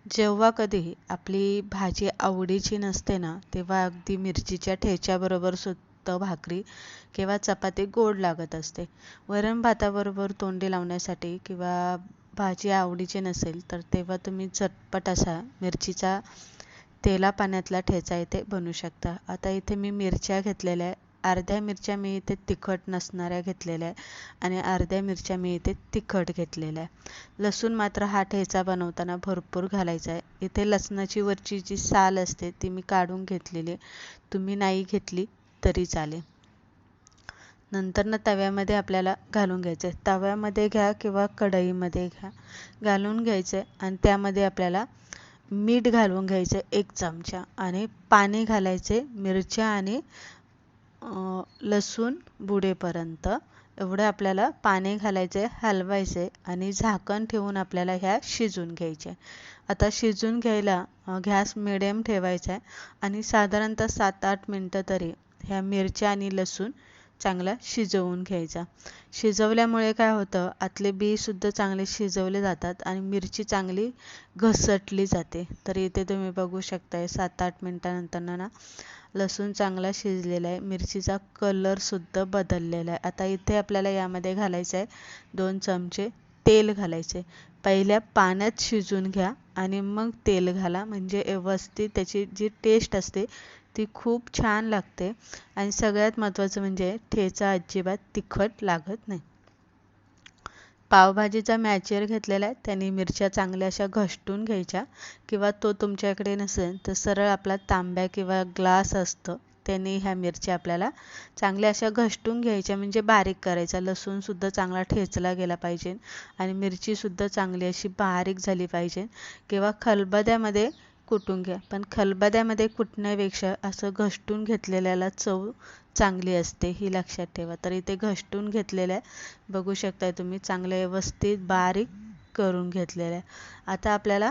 जेव्हा कधी आपली भाजी आवडीची नसते ना, तेव्हा अगदी मिरचीच्या ठेच्याबरोबर सुद्धा भाकरी किंवा चपाती गोड लागत असते. वरण भाताबरोबर तोंडी लावण्यासाठी किंवा भाजी आवडीची नसेल, तर तेव्हा तुम्ही झटपट असा मिरचीचा तेला पाण्यातला ठेचा इथे बनवू शकता. आता इथे मी मिरच्या घेतलेल्या आहे. अर्ध्या मिरच्या मी इथे तिखट नसणाऱ्या घेतलेल्या आहे आणि अर्ध्या मिरच्या मी इथे तिखट घेतलेल्या आहे. लसूण मात्र हा ठेचा बनवताना भरपूर घालायचा आहे. इथे लसणाची वरची जी साल असते ती मी काढून घेतलेली आहे. तुम्ही नाही घेतली तरी चालेल. नंतर ना तव्यामध्ये आपल्याला घालून घ्यायचं आहे. तव्यामध्ये घ्या किंवा कढईमध्ये घ्या, घालून घ्यायचं आहे आणि त्यामध्ये आपल्याला मीठ घालून घ्यायचं 1 चमचा आणि पाणी घालायचे मिरच्या आणि लसूण बुडेपर्यंत एवढं आपल्याला पाणी घालायचे, हलवायचे आणि झाकण ठेवून आपल्याला ह्या शिजून घ्यायच्या. आता शिजून घ्यायला गॅस मिडियम ठेवायचा आहे आणि साधारणतः 7-8 मिनटं तरी ह्या मिरच्या आणि लसूण चांगला शिजवून घ्यायचा. शिजवल्यामुळे काय होतं, आतले बी सुद्धा चांगले शिजवले जातात आणि मिरची चांगली घसटली जाते. तर इथे तुम्ही बघू शकताय 7-8 मिनटानंतर ना लसूण चांगला शिजलेला आहे, मिरचीचा कलर सुद्धा बदललेला आहे. आता इथे आपल्याला यामध्ये घालायचं आहे 2 चमचे तेल घालायचे. पहिल्या पाण्यात शिजून घ्या आणि मग तेल घाला, म्हणजे व्यवस्थित त्याची जी टेस्ट असते ती खूप छान लागते आणि सगळ्यात महत्त्वाचं म्हणजे ठेचा अजिबात तिखट लागत नाही. पावभाजीचा मॅचर घेतलेला आहे, त्याने मिरच्या चांगल्या अशा घसटून घ्यायच्या किंवा तो तुमच्याकडे नसेल तर सरळ आपला तांब्या किंवा ग्लास असतं त्याने ह्या मिरच्या आपल्याला चांगल्या अशा घसटून घ्यायच्या, म्हणजे बारीक करायचा. लसूणसुद्धा चांगला ठेचला गेला पाहिजे आणि मिरचीसुद्धा चांगली अशी बारीक झाली पाहिजे किंवा खलबत्त्यामध्ये कुटून घ्या. पण खलबत्त्यामध्ये कुटण्यापेक्षा असं घसटून घेतलेल्याला चव चांगली असते, ही लक्षात ठेवा. तर इथे घसटून घेतलेलं आहे, बघू शकताय तुम्ही, चांगले व्यवस्थित बारीक करून घेतलेलं आहे. आता आपल्याला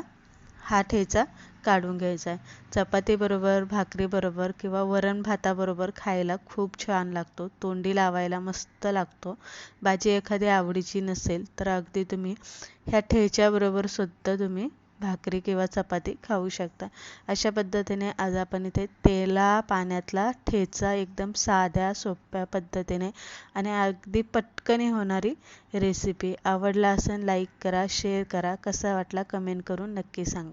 हा ठेचा काढून घ्यायचा आहे. चपातीबरोबर, भाकरीबरोबर किंवा वरण भाताबरोबर खायला खूप छान लागतो, तोंडी लावायला मस्त लागतो. भाजी एखादी आवडीची नसेल तर अगदी तुम्ही ह्या ठेच्याबरोबर सुद्धा तुम्ही भाकरी किंवा चपाती खाऊ शकता. अशा पद्धतीने आज आपण इथे तेला पाण्यातला ठेचा एकदम साध्या सोप्या पद्धतीने आणि अगदी पटकन होणारी रेसिपी. आवडला असेल लाईक करा, शेअर करा, कसा वाटला कमेंट करून नक्की सांगा.